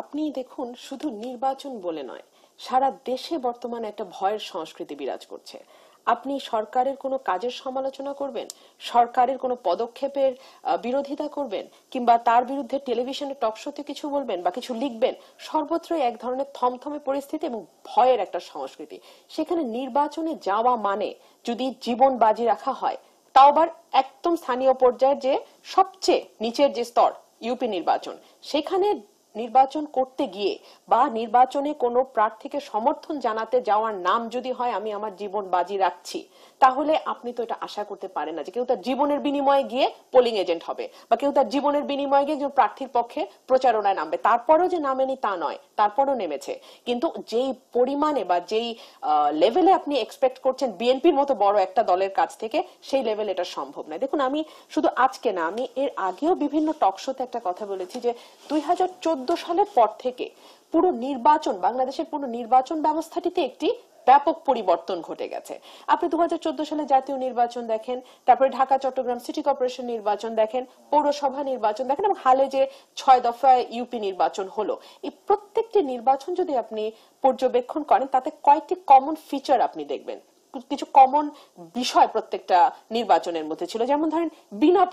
আপনি দেখুন, শুধু নির্বাচন বলে নয়, সারা দেশে বর্তমানে একটা ভয়ের সংস্কৃতি বিরাজ করছে। আপনি সরকারের কোনো কাজের সমালোচনা করবেন, সরকারের কোনো পদক্ষেপের বিরোধিতা করবেন, কিংবা তার বিরুদ্ধে টেলিভিশনে টক শোতে কিছু বলবেন বা কিছু লিখবেন, সর্বত্রই এক ধরনের থমথমে পরিস্থিতি এবং ভয়ের একটা সংস্কৃতি। সেখানে নির্বাচনে যাওয়া মানে যদি জীবন বাজি রাখা হয়, তাও আবার একদম স্থানীয় পর্যায়ের যে সবচেয়ে নিচের যে স্তর, ইউপি নির্বাচন, সেখানে নির্বাচন করতে গিয়ে বা নির্বাচনে কোনো প্রার্থীকে সমর্থন জানাতে যাওয়ার নাম যদি হয় আমি আমার জীবন বাজি রাখছি, তাহলে আপনি তো এটা আশা করতে পারেন না যে কেউ তার জীবনের বিনিময়ে গিয়ে পোলিং এজেন্ট হবে বা কেউ তার জীবনের বিনিময়ে গিয়ে প্রার্থীর পক্ষে প্রচারণায় নামবে। তারপরেও যে নামেনি তা নয়, তারপরও নেমেছে, কিন্তু যেই পরিমাণে বা যেই লেভেলে আপনি এক্সপেক্ট করছেন বিএনপির মতো বড় একটা দলের কাছ থেকে, সেই লেভেল এটা সম্ভব নয়। দেখুন, আমি শুধু আজকে না, আমি এর আগেও বিভিন্ন টক শোতে একটা কথা বলেছি যে 2014 সালের পর থেকে পুরো নির্বাচন, বাংলাদেশের পুরো নির্বাচন ব্যবস্থাটিতে একটি ব্যাপক পরিবর্তন ঘটে গেছে। আপনি 2014 সালে জাতীয় নির্বাচন দেখেন, তারপরে ঢাকা চট্টগ্রাম সিটি কর্পোরেশন নির্বাচন দেখেন, পৌরসভা নির্বাচন দেখেন, এবং হালে যে 6 দফায় ইউপি নির্বাচন হলো, এই প্রত্যেকটি নির্বাচন যদি আপনি পর্যবেক্ষণ করেন, তাতে কয়েকটি কমন ফিচার আপনি দেখবেন, কিছু কমন বিষয় প্রত্যেকটা নির্বাচনের মধ্যে ছিল। যেমন ধরেন, বিনা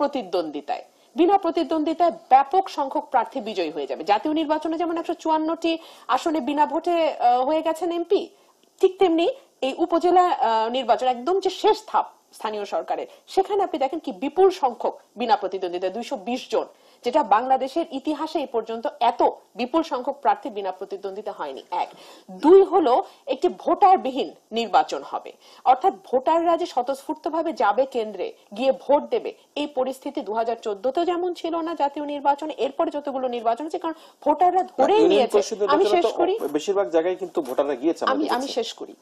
প্রতিদ্বন্দ্বিতায় ব্যাপক সংখ্যক প্রার্থী বিজয়ী হয়ে যাবে। জাতীয় নির্বাচনে যেমন 154টি আসনে বিনা ভোটে হয়ে গেছেন এমপি, ঠিক তেমনি এই উপজেলা নির্বাচন, একদম যে শেষ ধাপ স্থানীয় সরকারের, সেখানে আপনি দেখেন কি বিপুল সংখ্যক বিনা প্রতিদ্বন্দ্বিতা, 220 জন, যেটা বাংলাদেশের ইতিহাসে এই পর্যন্ত এত বিপুল সংখ্যক প্রার্থী বিনা প্রতিদ্বন্দ্বিতা হয়নি। এক। দুই হলো, একটি ভোটারবিহীন নির্বাচন হবে, অর্থাৎ ভোটাররা যে স্বতঃস্ফূর্তভাবে যাবে কেন্দ্রে গিয়ে ভোট দেবে, এই পরিস্থিতি 2014-তেও যেমন ছিল না জাতীয় নির্বাচনে, এরপরে যতগুলো নির্বাচন আছে, কারণ ভোটাররা ধরেই নিয়েছে। আমি শেষ করি, বেশিরভাগ জায়গায় কিন্তু ভোটাররা গিয়েছে, আমি শেষ করি।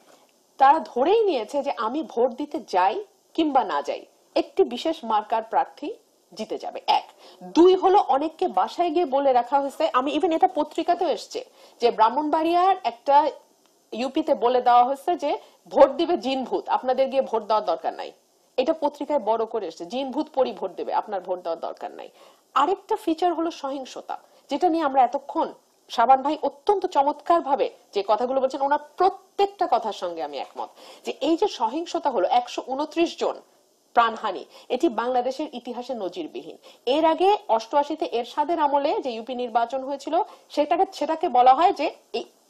তারা ধরেই নিয়েছে যে আমি ভোট দিতে যাই কিংবা না যাই, একটি বিশেষ মার্কার প্রার্থী জিতে যাবে। এক। দুই হলো, অনেককে বাসায় গিয়ে বলে রাখা হয়েছে, আমি ইভেন এটা পত্রিকাতেও এসছে, যে ব্রাহ্মণবাড়িয়ার একটা ইউপিতে বলে দেওয়া হয়েছে যে ভোট দিবে জিন ভূত, আপনাদের গিয়ে ভোট দেওয়ার দরকার নাই। এটা পত্রিকায় বড় করে এসছে, জিন ভূত পরি ভোট দেবে, আপনার ভোট দেওয়ার দরকার নাই। আরেকটা ফিচার হলো সহিংসতা, যেটা নিয়ে আমরা এতক্ষণ শাবান ভাই অত্যন্ত চমৎকার ভাবে যে কথাগুলো বলছেন, ওনার প্রত্যেকটা কথার সঙ্গে আমি একমত, যে এই যে সহিংসতা হলো, 129 জন প্রাণহানি, এটি বাংলাদেশের ইতিহাসে নজিরবিহীন। এর আগে 88-তে এরশাদের আমলে যে ইউপি নির্বাচন হয়েছিল, সেটাকে বলা হয় যে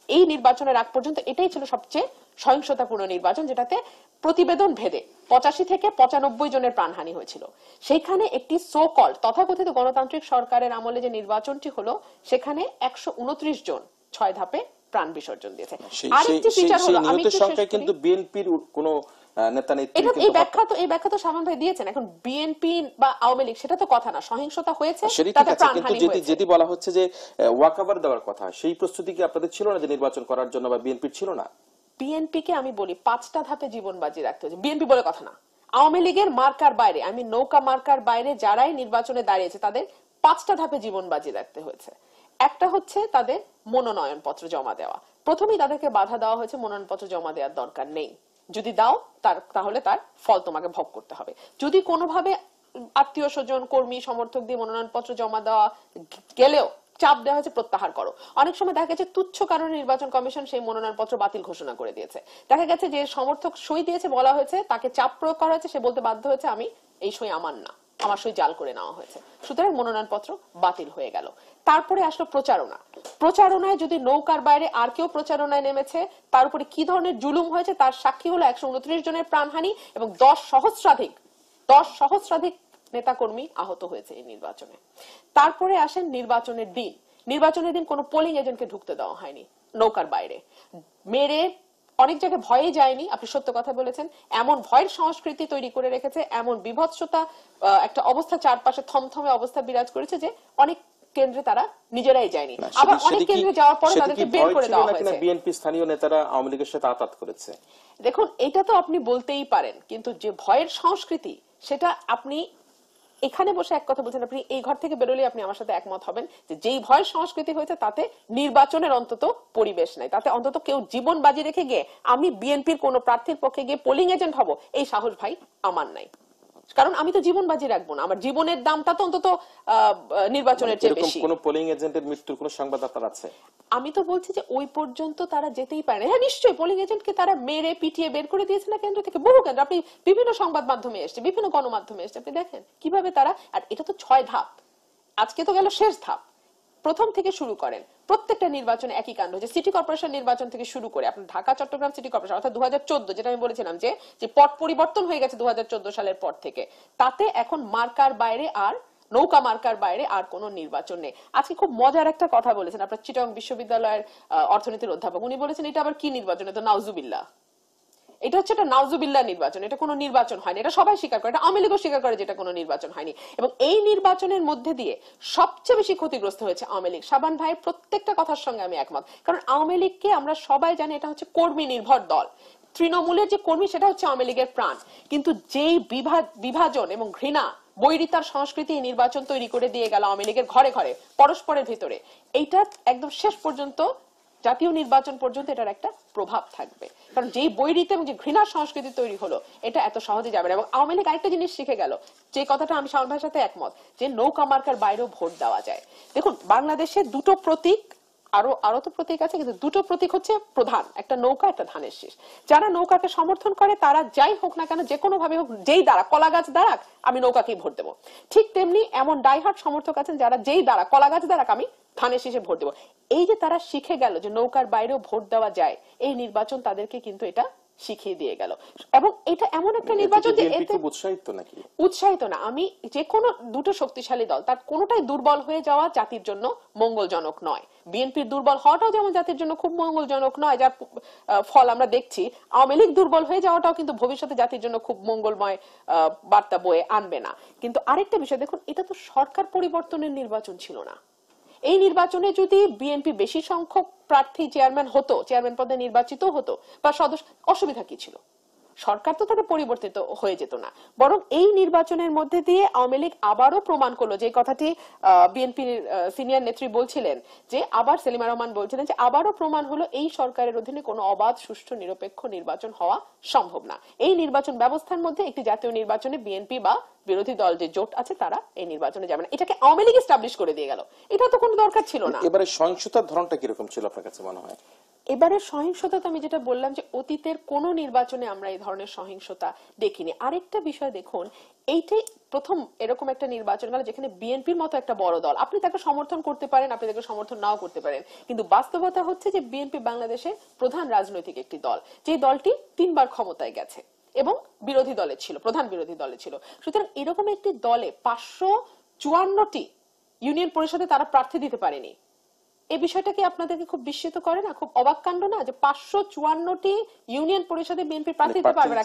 এই নির্বাচনের আগ পর্যন্ত এটাই ছিল সবচেয়ে সহিংসতাপূর্ণ নির্বাচন, যেটাতে প্রতিবেদন ভেদে 85 থেকে 95 জনের প্রাণহানি হয়েছিল। সেইখানে একটি সো কল্ড তথাকথিত গণতান্ত্রিক সরকারের আমলে যে নির্বাচনটি হলো, সেখানে 129 জন 6 ধাপে প্রাণ বিসর্জন দিয়েছে। আরেকটি ফিচার হলো, আমি কিন্তু বিএনপির কোন নেতা নেত্রী, এই ব্যাখ্যা তো শাবান ভাই দিয়েছেন। এখন বিএনপি বা আওয়ামী লীগ, সেটা তো কথা না, সহিংসতা হয়েছে, তাতে প্রাণহানি হয়েছে। যেটি বলা হচ্ছে যে ওয়াকওভার দেওয়ার কথা, সেই প্রস্তুতি কি আপনাদের ছিল না যে নির্বাচন করার জন্য, বা বিএনপির ছিল না? বিএনপি কে আমি বলি 5টা ধাপে জীবন বাজি রাখতে হয়েছে, বিএনপি বলে কথা না। আওয়ামী লীগের মার্কার বাইরে, আমি নৌকা মার্কার বাইরে যারাই নির্বাচনে দাঁড়িয়েছে, তাদের 5টা ধাপে জীবন বাজি রাখতে হয়েছে। একটা হচ্ছে তাদের মনোনয়ন পত্র জমা দেওয়া। প্রথমেই তাদেরকে বাধা দেওয়া হয়েছে, মনোনয়ন পত্র জমা দেওয়ার দরকার নেই, যদি দাও তাহলে তার ফল তোমাকে ভোগ করতে হবে। যদি কোনোভাবে আত্মীয় স্বজন, কর্মী, সমর্থক দিয়ে মনোনয়ন পত্র জমা দেওয়া গেলেও চাপ দেওয়া হয়েছে প্রত্যাহার করো। অনেক সময় দেখা গেছে তুচ্ছ কারণে নির্বাচন কমিশন সেই মনোনয়ন পত্র বাতিল ঘোষণা করে দিয়েছে। দেখা গেছে যে সমর্থক সই দিয়েছে, বলা হয়েছে তাকে চাপ প্রয়োগ করা হয়েছে, সে বলতে বাধ্য হয়েছে আমি এই সই আমার না, আমার সই জাল করে নেওয়া হয়েছে, সুতরাং মনোনয়ন পত্র বাতিল হয়ে গেল। তারপরে আসলো প্রচারণায় যদি নৌকার বাইরে আর কেউ প্রচারণায় নেমেছে, তার উপরে কি ধরনের জুলুম হয়েছে তার সাক্ষী হলো 129 জনের প্রাণহানি এবং 10 সহস্রাধিক নেতাকর্মী আহত হয়েছে এই নির্বাচনে। তারপরে আসেন নির্বাচনের দিন কোনো পোলিং এজেন্টকে ঢুকতে দেওয়া হয়নি নৌকার বাইরে, মেরে অনেক জায়গায় ভয়ে যায়নি, আপনি সত্য কথা বলেছেন, এমন ভয়ের সংস্কৃতি তৈরি করে রেখেছে, এমন বিভৎসতা একটা অবস্থা, চারপাশে থমথমে অবস্থা বিরাজ করেছে যে অনেক কেন্দ্রে তারা নিজেরাই যায়নি, আবার অনেক কেন্দ্রে যাওয়ার পর তাদেরকে বের করে দেওয়া হয়েছে। বিএনপি স্থানীয় নেতারা আওয়ামী লীগের সাথে আতাত করেছে। দেখুন, এটা তো আপনি বলতেই পারেন, কিন্তু যে ভয়ের সংস্কৃতি, সেটা আপনি এখানে বসে এক কথা বলছেন, আপনি এই ঘর থেকে বেরোলে আপনি আমার সাথে একমত হবেন যে যেই ভয়ের সংস্কৃতি হয়েছে, তাতে নির্বাচনের অন্তত পরিবেশ নাই, তাতে অন্তত কেউ জীবন বাজি রেখে গিয়ে আমি বিএনপির কোন প্রার্থীর পক্ষে গিয়ে পোলিং এজেন্ট হব, এই সাহস ভাই আমার নাই। কারণ আমি তো জীবন বাজি রাখবো না, আমার জীবনের দামটা তো অন্তত নির্বাচনের চেয়ে এরকম বেশি। কোন পোলিং এজেন্টের মৃত্যুর কোন সংবাদ আপনার আছে? আমি তো বলছি যে ওই পর্যন্ত তারা যেতেই পারে না। হ্যাঁ নিশ্চয়ই, পোলিং এজেন্টকে তারা মেরে পিটিয়ে বের করে দিয়েছে না কেন্দ্র থেকে, বহু কেন্দ্র, আপনি বিভিন্ন সংবাদ মাধ্যমে এসছে, বিভিন্ন গণমাধ্যমে এসছে, আপনি দেখেন কিভাবে তারা। আর এটা তো 6 ধাপ, আজকে তো গেল শেষ ধাপ। প্রথম থেকে শুরু করেন, প্রত্যেকটা নির্বাচনে একই কাণ্ড হচ্ছে। সিটি কর্পোরেশন নির্বাচন থেকে শুরু করে আপনার ঢাকা চট্টগ্রাম সিটি কর্পোরেশন অর্থাৎ 2014, যেটা আমি বলেছিলাম যে পট পরিবর্তন হয়ে গেছে 2014 সালের পর থেকে, তাতে এখন মার্কার বাইরে আর নৌকা মার্কার বাইরে আর কোন নির্বাচন নেই। আজকে খুব মজার একটা কথা বলেছেন আপনার চিটাগং বিশ্ববিদ্যালয়ের অর্থনীতির অধ্যাপক, উনি বলেছেন এটা আবার কি নির্বাচন, এটা নাউজুবিল্লাহ, এটা হচ্ছে একটা নাউজুবিল্লাহ নির্বাচন, এটা কোনো নির্বাচন হয়নি। এটা সবাই স্বীকার করে, এটা আওয়ামী লীগও স্বীকার করে যে এটা কোনো নির্বাচন হয়নি। এবং এই নির্বাচনের মধ্যে দিয়ে সবচেয়ে বেশি ক্ষতিগ্রস্ত হয়েছে আওয়ামী লীগ। শাবান ভাইয়ের প্রত্যেকটা কথার সঙ্গে আমি একমত, কারণ আওয়ামী লীগকে আমরা সবাই জানি এটা হচ্ছে কর্মী নির্ভর দল। তৃণমূলের যে কর্মী সেটা হচ্ছে আওয়ামী লীগের প্রাণ, কিন্তু যেই বিভাজন এবং ঘৃণা বৈরিতার সংস্কৃতি নির্বাচন তৈরি করে দিয়ে গেল আওয়ামী লীগের ঘরে ঘরে পরস্পরের ভিতরে, এইটা একদম শেষ পর্যন্ত জাতীয় নির্বাচন পর্যন্ত এটার একটা প্রভাব থাকবে। কারণ যেই বৈরিতা এবং যে ঘৃণার সংস্কৃতি তৈরি হলো, এটা এত সহজে যাবে না। এবং আওয়ামী লীগ আরেকটা জিনিস শিখে গেল, যে কথাটা আমি শাওন ভাইয়ের সাথে একমত, যে নৌকা মার্কার বাইরেও ভোট দেওয়া যায়। দেখুন বাংলাদেশে দুটো প্রতীক, আরো তো প্রতীক আছে, কিন্তু দুটো প্রতীক হচ্ছে প্রধান, একটা নৌকা, একটা ধানের শীষ। যারা নৌকাকে সমর্থন করে তারা যাই হোক না কেন, যে কোনো ভাবে হোক, যেই দ্বারা কলা গাছ দাঁড়াক আমি নৌকাকেই ভোট দেবো। ঠিক তেমনি এমন ডাইহার্ট সমর্থক আছেন যারা যেই দ্বারা কলা গাছ দাঁড়াক আমি ধানের শীষে ভোট দেবো। এই যে তারা শিখে গেল যে নৌকার বাইরেও ভোট দেওয়া যায়, এই নির্বাচন তাদেরকে কিন্তু এটা শিখিয়ে দিয়ে গেল। এবং এটা এমন একটা নির্বাচন যে এতে উৎসাহিত নাকি? উৎসাহিত না। আমি যে কোনো দুটো শক্তিশালী দল, তার কোনোটাই দুর্বল হয়ে যাওয়া জাতির জন্য মঙ্গলজনক নয়। বিএনপির দুর্বল হওয়াটাও যেমন জাতির জন্য খুব মঙ্গলজনক নয়, যার ফল আমরা দেখছি। আওয়ামী লীগ দুর্বল হয়ে যাওয়াটাও কিন্তু ভবিষ্যতে জাতির জন্য খুব মঙ্গলময় বার্তা বয়ে আনবে না। কিন্তু আরেকটা বিষয় দেখুন, এটা তো সরকার পরিবর্তনের নির্বাচন ছিল না। এই নির্বাচনে যদি বিএনপি বেশি সংখ্যক প্রার্থী চেয়ারম্যান হতো, চেয়ারম্যান পদে নির্বাচিত হতো বা সদস্য, অসুবিধা কি ছিল? সরকার তো তাদের পরিবর্তিত হয়ে যেত না। বরং এই নির্বাচনের মধ্যে দিয়ে আওয়ামী লীগ আবারও প্রমাণ করলো, যে কথাটি বিএনপির সিনিয়র নেত্রী বলছিলেন, যে আবার সেলিমা রহমান বলছিলেন, যে আবারও প্রমাণ হলো এই সরকারের অধীনে কোনো অবাধ সুষ্ঠু নিরপেক্ষ নির্বাচন হওয়া সম্ভব না। এই নির্বাচন ব্যবস্থার মধ্যে একটি জাতীয় নির্বাচনে বিএনপি বা বিরোধী দল যে জোট আছে তারা এই নির্বাচনে যাবে না। এটাকে আওয়ামী লীগ এস্টাবলিশ করে দিয়ে গেল, এটা তো কোনো দরকার ছিল না। এবারে সহিংসতার ধরনটা কিরকম ছিল আপনার কাছে মনে হয়? এবারে সহিংসতা আমি যেটা বললাম, যে অতীতের কোন নির্বাচনে আমরা এই ধরনের সহিংসতা দেখিনি। আরেকটা বিষয় দেখুন, এইটাই প্রথম এরকম একটা নির্বাচন গেল যেখানে বিএনপির মতো একটা বড় দল, আপনি তাকে সমর্থন করতে পারেন, আপনি তাকে সমর্থন নাও করতে পারেন, কিন্তু বাস্তবতা হচ্ছে যে বিএনপি বাংলাদেশের প্রধান রাজনৈতিক একটি দল, যে দলটি 3 বার ক্ষমতায় গেছে এবং বিরোধী দলে ছিল, প্রধান বিরোধী দলে ছিল। সুতরাং এরকম একটি দলে 554টি ইউনিয়ন পরিষদে তারা প্রার্থী দিতে পারেনি। এই বিষয়টা কি আপনাদেরকে খুব বিস্মিত করে না? খুব অবাক কাণ্ড না, যে 554টি ইউনিয়ন পরিষদে বিএনপি প্রার্থী দিতে পারবে না?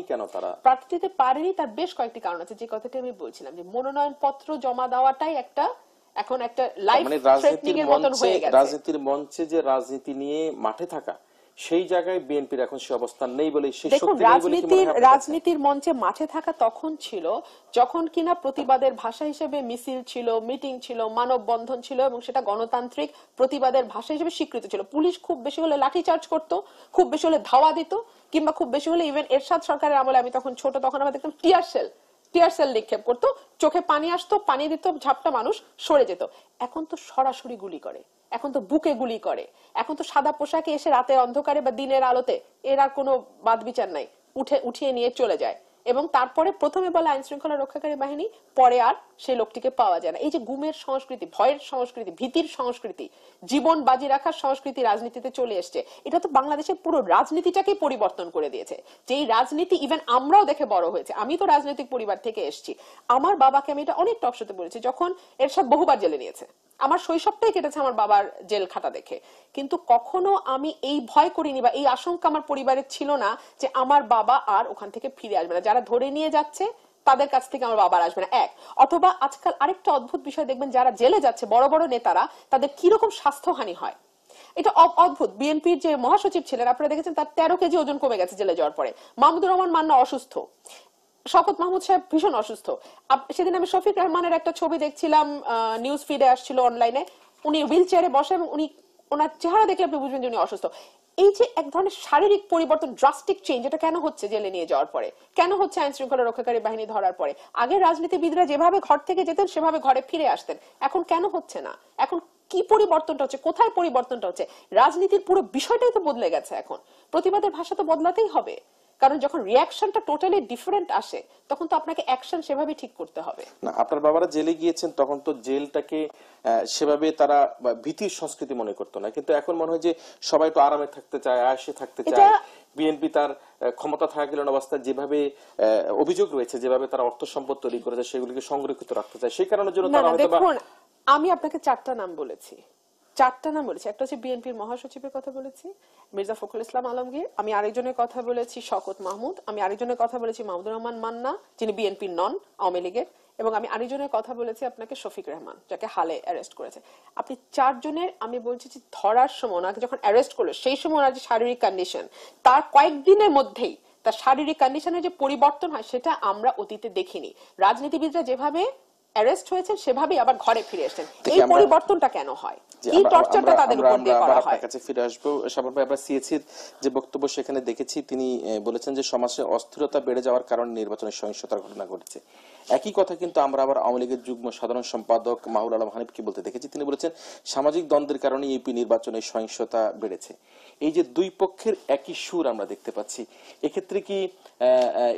কেন তারা প্রার্থী দিতে পারেনি? তার বেশ কয়েকটি কারণ আছে, যে কথাটি আমি বলছিলাম, যে মনোনয়ন পত্র জমা দেওয়াটাই এখন একটা লাইফ থ্রেটনিং এর মতন হয়ে গেছে। রাজনীতির মঞ্চে যে রাজনীতি নিয়ে মাঠে থাকা, সেই জায়গায় বিএনপির এখন সে অবস্থান নেই বলে, সেই শক্তি নেই বলে কি মনে হয়? রাজনীতির মঞ্চে মাঠে থাকা তখন ছিল যখন কিনা প্রতিবাদের ভাষা হিসেবে মিছিল ছিল, মিটিং ছিল, মানববন্ধন ছিল, এবং সেটা গণতান্ত্রিক প্রতিবাদের ভাষা হিসেবে স্বীকৃত ছিল। পুলিশ খুব বেশি হলে লাঠিচার্জ করত, খুব বেশি হলে ধাওয়া দিত, কিংবা খুব বেশি হলে ইভেন এরশাদ সরকারের আমলে, আমি তখন ছোট, তখন আমরা দেখতাম টিয়ার সেল নিক্ষেপ করতো, চোখে পানি আসতো, পানি দিত, ঝাপটা মানুষ সরে যেত। এখন তো সরাসরি গুলি করে, এখন তো বুকে গুলি করে, এখন তো সাদা পোশাকে এসে রাতের অন্ধকারে বা দিনের আলোতে, এর আর কোনো বাদ বিচার নাই, উঠিয়ে নিয়ে চলে যায়। এবং তারপরে প্রথমে বলে আইন শৃঙ্খলা রক্ষাকারী বাহিনী, পরে আর সেই লোকটিকে পাওয়া যায় না। এই যে গুমের সংস্কৃতি, ভয়ের সংস্কৃতি, ভীতির সংস্কৃতি, জীবন বাজি রাখার সংস্কৃতি রাজনীতিতে চলে এসছে, এটা তো বাংলাদেশের পুরো রাজনীতিটাকে পরিবর্তন করে দিয়েছে। যেই রাজনীতি ইভেন আমরাও দেখে বড় হয়েছে, আমি তো রাজনৈতিক পরিবার থেকে এসেছি, আমার বাবাকে আমি এটা অনেক টক শোতে বলেছি, যখন এরশাদ বহুবার জেলে নিয়েছে, আমার শৈশবটাই কেটেছে আমার বাবার জেল খাটা দেখে, কিন্তু কখনো আমি এই ভয় করিনি বা এই আশঙ্কা আমার পরিবারের ছিল না যে আমার বাবা আর ওখান থেকে ফিরে আসবে না, যারা ধরে নিয়ে যাচ্ছে তাদের কাছ থেকে আমার বাবার আসবে না। এক, অথবা আজকাল আরেকটা অদ্ভুত বিষয় দেখবেন, যারা জেলে যাচ্ছে বড় বড় নেতারা, তাদের কিরকম স্বাস্থ্যহানি হয়, এটা অদ্ভুত। বিএনপির যে মহাসচিব ছিলেন, আপনারা দেখেছেন তার 13 কেজি ওজন কমে গেছে জেলে যাওয়ার পরে। মাহমুদুর রহমান মান্না অসুস্থ, শওকত মাহমুদ সাহেব ভীষণ অসুস্থ। সেদিন আমি শফিক রহমানের একটা ছবি দেখছিলাম, নিউজ ফিডে আসছিল অনলাইনে, উনি হুইল চেয়ারে বসে এবং ওনার চেহারা দেখলে আপনি বুঝবেন যে উনি অসুস্থ। এই যে এক ধরনের শারীরিক পরিবর্তন, ড্রাস্টিক চেঞ্জ, এটা কেন হচ্ছে জেলে নিয়ে যাওয়ার পরে, কেন হচ্ছে আইন শৃঙ্খলা রক্ষাকারী বাহিনী ধরার পরে? আগে রাজনীতিবিদরা যেভাবে ঘর থেকে যেতেন সেভাবে ঘরে ফিরে আসতেন, এখন কেন হচ্ছে না? এখন কি পরিবর্তনটা হচ্ছে, কোথায় পরিবর্তনটা হচ্ছে? রাজনীতির পুরো বিষয়টাই তো বদলে গেছে। এখন প্রতিবাদের ভাষা তো বদলাতেই হবে, কারণ যখন রিয়াকশনটা টোটালি ডিফারেন্ট আসে তখন তো আপনাকে অ্যাকশন সেভাবে ঠিক করতে হবে। না, আপনার বাবারা জেলে গিয়েছেন তখন তো জেলটাকে সেভাবে তারা ভীতির সংস্কৃতি মনে করতো না, কিন্তু এখন মনে হয় যে সবাই তো আরামে থাকতে চায়, আয়েশে থাকতে চায়। বিএনপি তার ক্ষমতা থাকাকালীন অবস্থায় যেভাবে অভিযোগ রয়েছে, যেভাবে তারা অর্থ সম্পদ তৈরি করেছে সেগুলিকে সংরক্ষিত রাখতে চায়, সেই কারণের জন্য তারা হয়তো। দেখুন, আমি আপনাকে চারটা নাম বলেছি, একটা হচ্ছে বিএনপির মহাসচিবের কথা বলেছি, মির্জা ফখরুল ইসলাম আলমগীর। আমি আরেকজনের কথা বলেছি শওকত মাহমুদ। আমি আরেকজনের কথা বলেছি মাহমুদুর রহমান মান্না, যিনি বিএনপির নন, আওয়ামী লীগের। এবং আমি আরেকজনের কথা বলেছি আপনাকে শফিক রহমান, যাকে হালে অ্যারেস্ট করেছে। আপনি চারজনের আমি বলছি যে ধরার সময়, ওনাকে যখন অ্যারেস্ট করলো সেই সময় ওনার যে শারীরিক কন্ডিশন, তার কয়েকদিনের মধ্যেই তার শারীরিক কন্ডিশনের যে পরিবর্তন হয় সেটা আমরা অতীতে দেখিনি। রাজনীতিবিদরা যেভাবে অ্যারেস্ট হয়েছেন সেভাবেই আবার ঘরে ফিরে এসেছেন। এই পরিবর্তনটা কেন হয়? এই টর্চারটা তাদের উপর দিয়ে করা হয়। কাছে ফিরে আসবো শাবান ভাই। আমরা সিএসির যে বক্তব্য সেখানে দেখেছি, তিনি বলেছেন যে সমাজে অস্থিরতা বেড়ে যাওয়ার কারণে নির্বাচনের সহিংসতার ঘটনা ঘটেছে। একই কথা কিন্তু আমরা আবার আওয়ামী লীগের যুগ্ম সাধারণ সম্পাদক মাহুল আলম হানিফকে বলতে দেখেছি। তিনি বলেছেন সামাজিক দ্বন্দ্বের কারণে ইউপি নির্বাচনের সহিংসতা বেড়েছে। এই যে দুই পক্ষের একই সুর আমরা দেখতে পাচ্ছি, এক্ষেত্রে কি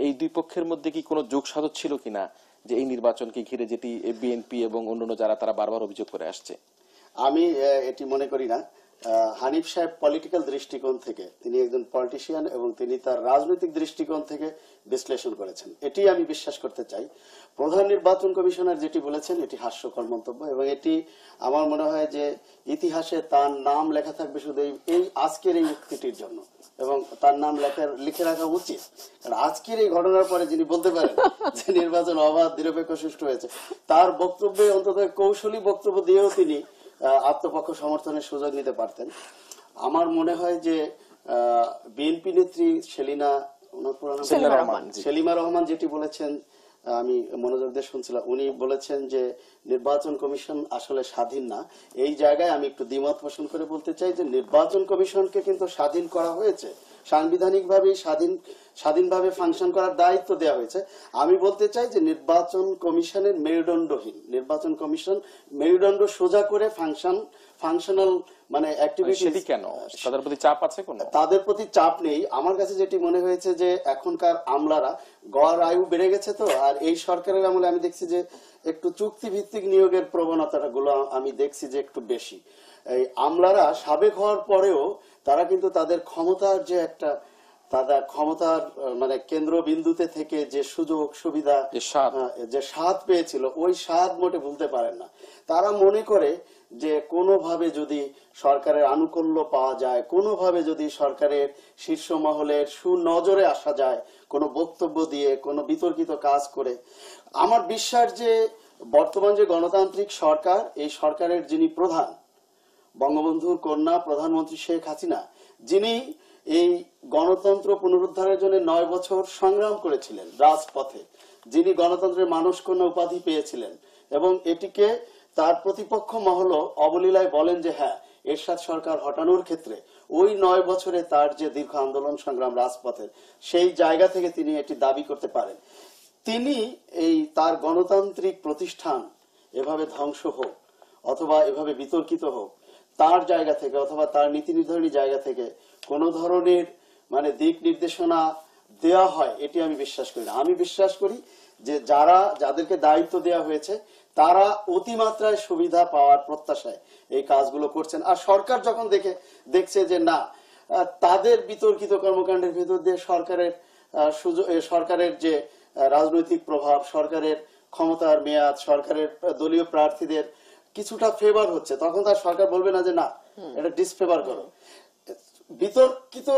এই দুই পক্ষের মধ্যে কি কোনো যোগসাধক ছিল কিনা যে এই নির্বাচনকে ঘিরে, যেটি বিএনপি এবং অন্যান্য যারা তারা বারবার অভিযোগ করে আসছে? আমি এটি মনে করি না। হানিফ সাহেব পলিটিক্যাল দৃষ্টিকোণ থেকে, তিনি একজন পলিটিশিয়ান এবং তিনি তার রাজনৈতিক দৃষ্টিকোণ থেকে বিশ্লেষণ করেছেন, এটি আমি বিশ্বাস করতে চাই। প্রধান নির্বাচন কমিশনার যেটি বলেছেন এটি হাস্যকর মন্তব্য, এবং এটি আমার মনে হয় যে ইতিহাসে তার নাম লেখা থাকবে শুধু এই আজকের এই উক্তিটির জন্য, এবং তার নাম লিখে রাখা উচিত। কারণ আজকের এই ঘটনার পরে যিনি বলতে পারেন যে নির্বাচন অবাধ, নিরপেক্ষ, সুষ্ঠু হয়েছে, তার বক্তব্যে অন্তত কৌশলী বক্তব্য দিয়েও তিনি আত্মপক্ষ সমর্থনের সুযোগ নিতে পারতেন। আমার মনে হয় যে বিএনপি নেত্রী সেলিমা রহমান যেটি বলেছেন, আমি মনোযোগ দিয়ে শুনছিলাম, উনি বলেছেন যে নির্বাচন কমিশন আসলে স্বাধীন না। এই জায়গায় আমি একটু দ্বিমত পোষণ করে বলতে চাই যে নির্বাচন কমিশনকে কিন্তু স্বাধীন করা হয়েছে, সাংবিধানিকভাবে স্বাধীনভাবে ফাংশন করার দায়িত্ব দেওয়া হয়েছে। আমি বলতে চাই যে নির্বাচন কমিশনের মেরুদণ্ডহীন, নির্বাচন কমিশন মেরুদণ্ড সোজা করে ফাংশনাল মানে অ্যাক্টিভিটি, কেন তাদের প্রতি চাপ আছে? কোনো তাদের প্রতি চাপ নেই। আমার কাছে যেটি মনে হয়েছে যে এখনকার আমলারা, গড় আয়ু বেড়ে গেছে তো, আর এই সরকারের আমলে আমি দেখছি যে একটু চুক্তি ভিত্তিক নিয়োগের প্রবণতাটা গুলো আমি দেখছি যে একটু বেশি। এই আমলারা সাবেক হওয়ার পরেও তারা কিন্তু তাদের ক্ষমতার যে একটা, তাদের ক্ষমতার মানে কেন্দ্রবিন্দুতে থেকে যে সুযোগ সুবিধা, যে স্বাদ পেয়েছিল, ওই স্বাদ মোটে ভুলতে পারেন না। তারা মনে করে যে কোনোভাবে যদি সরকারের আনুকূল্য পাওয়া যায়, কোনোভাবে যদি সরকারের শীর্ষ মহলের সুনজরে আসা যায়, কোনো বক্তব্য দিয়ে, কোনো বিতর্কিত কাজ করে। আমার বিশ্বাস যে বর্তমান যে গণতান্ত্রিক সরকার, এই সরকারের যিনি প্রধান, বঙ্গবন্ধুর কন্যা প্রধানমন্ত্রী শেখ হাসিনা, যিনি এই গণতন্ত্র পুনরুদ্ধারের জন্য 9 বছর সংগ্রাম করেছিলেন রাজপথে, যিনি গণতন্ত্রের মানস কন্যা উপাধি পেয়েছিলেন, এবং এটিকে তার প্রতিপক্ষ মহল অবলীলায় বলেন যে হ্যাঁ, এরশাদ সরকার হটানোর ক্ষেত্রে ওই 9 বছরে তার যে দীর্ঘ আন্দোলন সংগ্রাম রাজপথের, সেই জায়গা থেকে তিনি এটি দাবি করতে পারেন। তিনি এই তার গণতান্ত্রিক প্রতিষ্ঠান এভাবে ধ্বংস হোক অথবা এভাবে বিতর্কিত হোক, তার জায়গা থেকে অথবা তার নীতি নির্ধারণী জায়গা থেকে কোন ধরনের মানে দিক নির্দেশনা দেওয়া হয়, এটি আমি বিশ্বাস করি না। আমি বিশ্বাস করি যে যাদেরকে দায়িত্ব দেওয়া হয়েছে তারা অতিমাত্রায় সুবিধা পাওয়ার প্রত্যাশায় এই কাজগুলো করছেন। আর সরকার যখন দেখছে যে না, তাদের বিতর্কিত কর্মকাণ্ডের ভিতর দিয়ে সরকারের যে রাজনৈতিক প্রভাব, সরকারের ক্ষমতার মেয়াদ, সরকারের দলীয় প্রার্থীদের কিছুটা ফেভার হচ্ছে, তখন তার সরকার বলবে না যে না, এটা ডিসফেভার করো। বিতর্কিত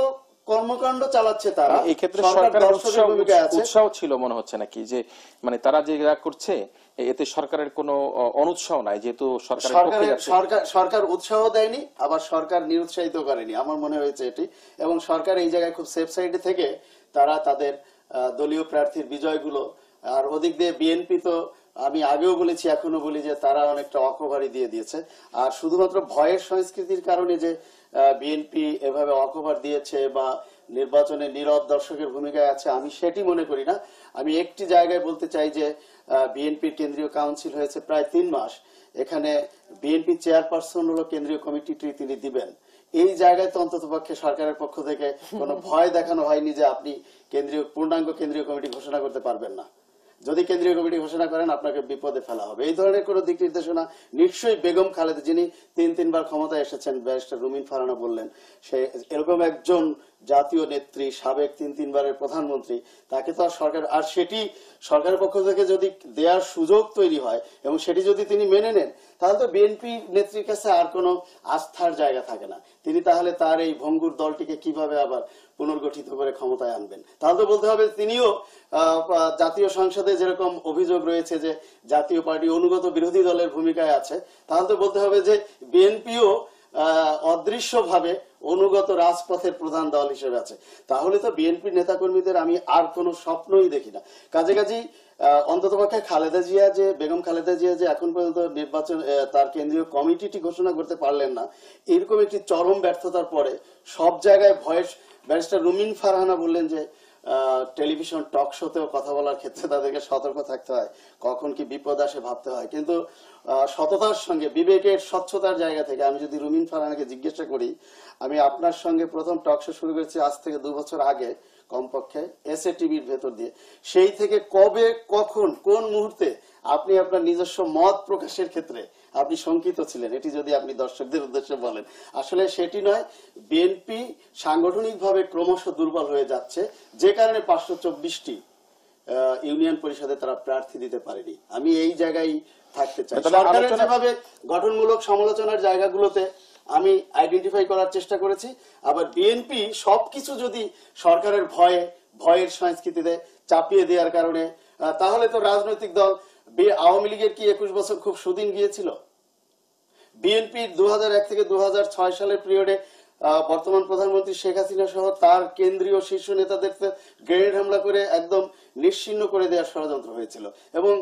কর্মকাণ্ড চালাচ্ছে তারা। এই ক্ষেত্রে সরকারের উৎসাহ ছিল মনে হচ্ছে নাকি, যে মানে তারা যেটা করছে এতে সরকারের কোনো অনুৎসাহ নাই, যেহেতু সরকার উৎসাহ দেয়নি, আবার সরকার নিরুৎসাহিত করেনি, আমার মনে হয়েছে এটি। এবং সরকার এই জায়গায় খুব সেফ সাইডে থেকে তারা তাদের দলীয় প্রার্থীর বিজয়গুলো, আর ওদিক দিয়ে বিএনপি তো আমি আগেও বলেছি এখনো বলি যে তারা অনেকটা অকভারি দিয়ে দিয়েছে। আর শুধুমাত্র ভয়ের সংস্কৃতির কারণে যে বিএনপি এভাবে অকভার দিয়েছে বা নির্বাচনে নীরব দর্শকের ভূমিকায় আছে, আমি সেটি মনে করি না। আমি একটি জায়গায় বলতে চাই যে বিএনপির কেন্দ্রীয় কাউন্সিল হয়েছে প্রায় 3 মাস, এখানে বিএনপি চেয়ারপারসন হলো কেন্দ্রীয় কমিটিটি তিনি দিবেন। এই জায়গায় তো অন্ততপক্ষে সরকারের পক্ষ থেকে কোনো ভয় দেখানো হয়নি যে আপনি পূর্ণাঙ্গ কেন্দ্রীয় কমিটি ঘোষণা করতে পারবেন না, যদি কেন্দ্রীয় কমিটি ঘোষণা করেন আপনাকে বিপদে ফেলা হবে। এই ধরনের কোন দিক নির্দেশনা নিশ্চয়ই বেগম খালেদা, যিনি 3-3 বার ক্ষমতায় এসেছেন, ব্যারিস্টার রুমিন ফারহানা বললেন, সে এরকম একজন জাতীয় নেত্রী, সাবেক 3 বারের প্রধানমন্ত্রী, তাকে তো আর সরকার, আর সেটি সরকারের পক্ষ থেকে যদি দেওয়ার সুযোগ তৈরি হয় এবং সেটি যদি তিনি মেনে নেন, তাহলে তো বিএনপি নেত্রীর কাছে আর কোনো আস্থার জায়গা থাকে না। তিনি তাহলে তার এই ভঙ্গুর দলটিকে কিভাবে আবার পুনর্গঠিত করে ক্ষমতায় আনবেন? তাহলে তো বলতে হবে তিনিও জাতীয় সংসদে যেরকম অভিযোগ রয়েছে যে জাতীয় পার্টি অনুগত বিরোধী দলের ভূমিকায় আছে, তাহলে তো বলতে হবে যে বিএনপিও অদৃশ্যভাবে অনুগত রাজপথের প্রধান দল হিসেবে আছে। তাহলে তো বিএনপির নেতাকর্মীদের আমি আর কোনো স্বপ্নই দেখি না। কাজেই অন্ততপক্ষে বেগম খালেদা জিয়া যে এখন পর্যন্ত নির্বাচন তার কেন্দ্রীয় কমিটিটি ঘোষণা করতে পারলেন না, এরকম একটি চরম ব্যর্থতার পরে সব জায়গায় ভয়েস, ব্যারিস্টার রুমিন ফারহানা বললেন যে টেলিভিশন টক শোতেও কথা বলার ক্ষেত্রে তাদেরকে সতর্ক থাকতে হয়, কখন কি বিপদ আসে ভাবতে হয়। কিন্তু সততার সঙ্গে, বিবেকের স্বচ্ছতার জায়গা থেকে আমি যদি রুমিন ফারহানাকে জিজ্ঞাসা করি, আমি আপনার সঙ্গে প্রথম টক শো শুরু করেছি আজ থেকে 2 বছর আগে, কমপক্ষে এসএ টিভির ভেতর দিয়ে, সেই থেকে কবে, কখন, কোন মুহূর্তে আপনি আপনার নিজস্ব মত প্রকাশের ক্ষেত্রে আপনি শঙ্কিত ছিলেন, এটি যদি আপনি দর্শকদের উদ্দেশ্যে বলেন। আসলে সেটি নয়, বিএনপি সাংগঠনিকভাবে ক্রমশ দুর্বল হয়ে যাচ্ছে, যে কারণে 524টি ইউনিয়ন পরিষদে তারা প্রার্থী দিতে পারেনি। আমি এই জায়গায় থাকতে চাই। সরকারের যেভাবে গঠনমূলক সমালোচনার জায়গাগুলোতে আমি আইডেন্টিফাই করার চেষ্টা করেছি, আবার বিএনপি সবকিছু যদি সরকারের ভয়ের সংস্কৃতিতে চাপিয়ে দেওয়ার কারণে, তাহলে তো রাজনৈতিক দল আওয়ামী লীগের কি 21 বছর খুব সুদিন গিয়েছিল? বিএনপি 2001 থেকে 2006 সালের পিরিয়ডে বর্তমান প্রধানমন্ত্রী শেখ হাসিনা সহ তার কেন্দ্রীয় শীর্ষ নেতাদের গ্রেনেড হামলা করে একদম নিশ্চিহ্ন করে দেওয়ার ষড়যন্ত্র হয়েছিল। এবং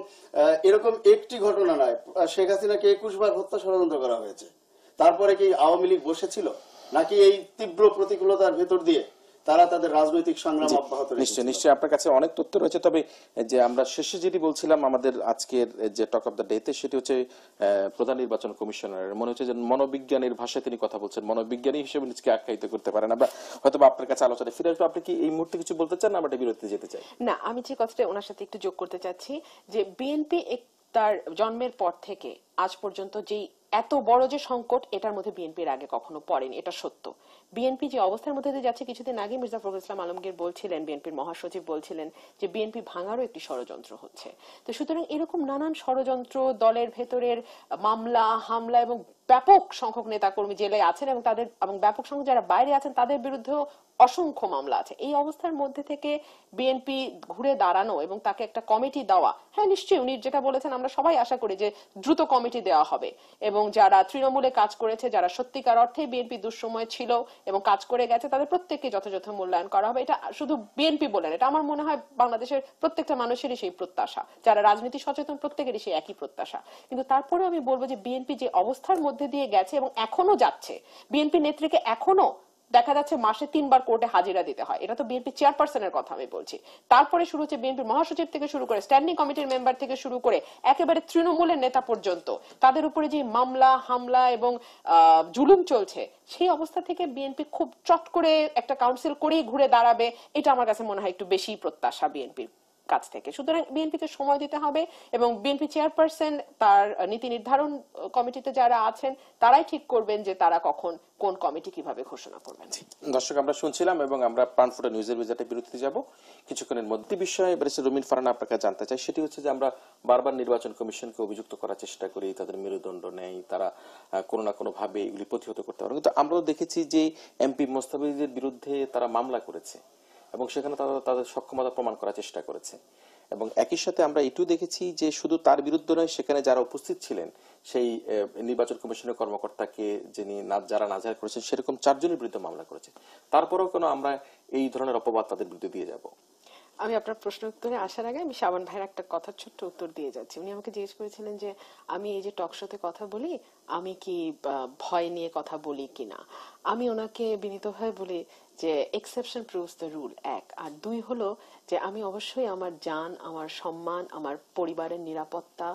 এরকম একটি ঘটনা নয়, শেখ হাসিনাকে 21 বার হত্যা ষড়যন্ত্র করা হয়েছে। তারপরে কি আওয়ামী লীগ বসেছিল, নাকি এই তীব্র প্রতিকূলতার ভেতর দিয়ে তারা তাদের রাজনৈতিক সংগ্রাম অব্যাহত রেখেছিল? নিশ্চয়ই আপনার কাছে অনেক তথ্য রয়েছে। তবে যে আমরা শেষে যেটি বলছিলাম আমাদের আজকের যে টক অফ দ্য ডেতে, সেটি হচ্ছে প্রধান নির্বাচন কমিশনারের, মনে হচ্ছে যে মনোবিজ্ঞানের ভাষায় তিনি কথা বলছেন, মনোবিজ্ঞানী হিসেবে নিজেকে আখ্যায়িত করতে পারেন। আমরা হয়তো আপনার কাছে আলোচনায় ফিরে আসবো। আপনি কি এই মুহূর্তে কিছু বলতে চান, আমরা বিরতিতে যেতে চাই? না, আমি যে কথাটা ওনার সাথে একটু যোগ করতে চাচ্ছি যে বিএনপি তার জন্মের পর থেকে আজ পর্যন্ত যেই এত বড় যে সংকট, এটার মধ্যে বিএনপির আগে কখনো পড়েনি, এটা সত্য। বিএনপি যে অবস্থার মধ্যে দিয়ে যাচ্ছে, কিছুদিন আগে মির্জা ফখরুল ইসলাম আলমগীর বলছিলেন, বিএনপির মহাসচিব বলছিলেন যে বিএনপি ভাঙারও একটি ষড়যন্ত্র হচ্ছে। তো সুতরাং এরকম নানান ষড়যন্ত্র, দলের ভেতরের মামলা হামলা এবং ব্যাপক সংখ্যক নেতাকর্মী জেলে আছেন এবং ব্যাপক সংখ্যক যারা বাইরে আছেন তাদের বিরুদ্ধেও অসংখ্য মামলা আছে। এই অবস্থার মধ্যে থেকে বিএনপি ঘুরে দাঁড়ানো এবং তাকে একটা কমিটি দেওয়া, হ্যাঁ নিশ্চয়ই উনি যেটা বলেছেন আমরা সবাই আশা করি যে দ্রুত কমিটি দেওয়া হবে এবং যারা তৃণমূলে কাজ করেছে, যারা সত্যিকার অর্থে বিএনপি দুঃসময় ছিল এবং কাজ করে গেছে, তাদের প্রত্যেককে যথাযথ মূল্যায়ন করা হবে। এটা শুধু বিএনপি বলেন, এটা আমার মনে হয় বাংলাদেশের প্রত্যেকটা মানুষেরই সেই প্রত্যাশা, যারা রাজনীতি সচেতন প্রত্যেকেরই সেই একই প্রত্যাশা। কিন্তু তারপরে আমি বলবো যে বিএনপি যে অবস্থার মধ্যে দিয়ে গেছে এবং এখনো যাচ্ছে, বিএনপি নেত্রীকে এখনো দেখা যাচ্ছে মাসে 3 বার কোর্টে হাজিরা দিতে হয়। এটা তো বিএনপি চেয়ারপারসনের কথা আমি বলছি। তারপরে শুরু হচ্ছে বিএনপি মহাসচিব থেকে শুরু করে স্ট্যান্ডিং কমিটির মেম্বার থেকে শুরু করে একেবারে তৃণমূলের নেতা পর্যন্ত, তাদের উপরে যে মামলা হামলা এবং জুলুম চলছে, সেই অবস্থা থেকে বিএনপি খুব চট করে একটা কাউন্সিল করেই ঘুরে দাঁড়াবে, এটা আমার কাছে মনে হয় একটু বেশি প্রত্যাশা বিএনপির কাছ থেকে। সুতরাং বিএনপিকে সময় দিতে হবে এবং বিএনপি চেয়ারপারসন তার নীতি নির্ধারণ কমিটিতে যারা আছেন তারাই ঠিক করবেন যে তারা কখন কোন কমিটি কিভাবে ঘোষণা করবেন। দর্শক, আমরা শুনছিলাম এবং আমরা প্রাণফুটা নিউজের বিজাতে বিরতিতে যাব কিছুক্ষণের মধ্যে। বিষয়ে ব্যারিস্টার রুমিন ফারহানা আপনার কাছে জানতে চাই, সেটি হচ্ছে যে আমরা বারবার নির্বাচন কমিশনকে অভিযুক্ত করার চেষ্টা করি, তাদের মেরুদণ্ড নেই, তারা কোনো না কোনো ভাবে এগুলি প্রতিহত করতে পারে, কিন্তু আমরাও দেখেছি যে এমপি মোস্তাফিজের বিরুদ্ধে তারা মামলা করেছে এবং সেখানে তারা তাদের সক্ষমতা প্রমাণ করার চেষ্টা করেছে। এবং একই সাথে আমরা এটাও দেখেছি যে শুধু তার বিরুদ্ধে নয়, সেখানে যারা উপস্থিত ছিলেন সেই নির্বাচন কমিশনের কর্মকর্তাকে যারা নাজার করেছেন সেরকম 4 জনের বিরুদ্ধে মামলা করেছে। তারপরেও কেন আমরা এই ধরনের অপবাদ তাদের বিরুদ্ধে দিয়ে যাব? আমি আপনার প্রশ্ন উত্তরে আসার আগে আমি শাবান ভাইয়ের একটা কথা ছোট্ট উত্তর দিয়ে যাচ্ছি। উনি আমাকে জিজ্ঞেস করেছিলেন যে আমি এই যে টক শোতে কথা বলি, আমি কি ভয় নিয়ে কথা বলি কিনা। আমি ওনাকে বিনীতভাবে বলি যে এক্সেপশন প্রুভস দ্য রুল, এক। আর দুই হলো যে আমি অবশ্যই আমার জান, আমার সম্মান, আমার পরিবারের নিরাপত্তা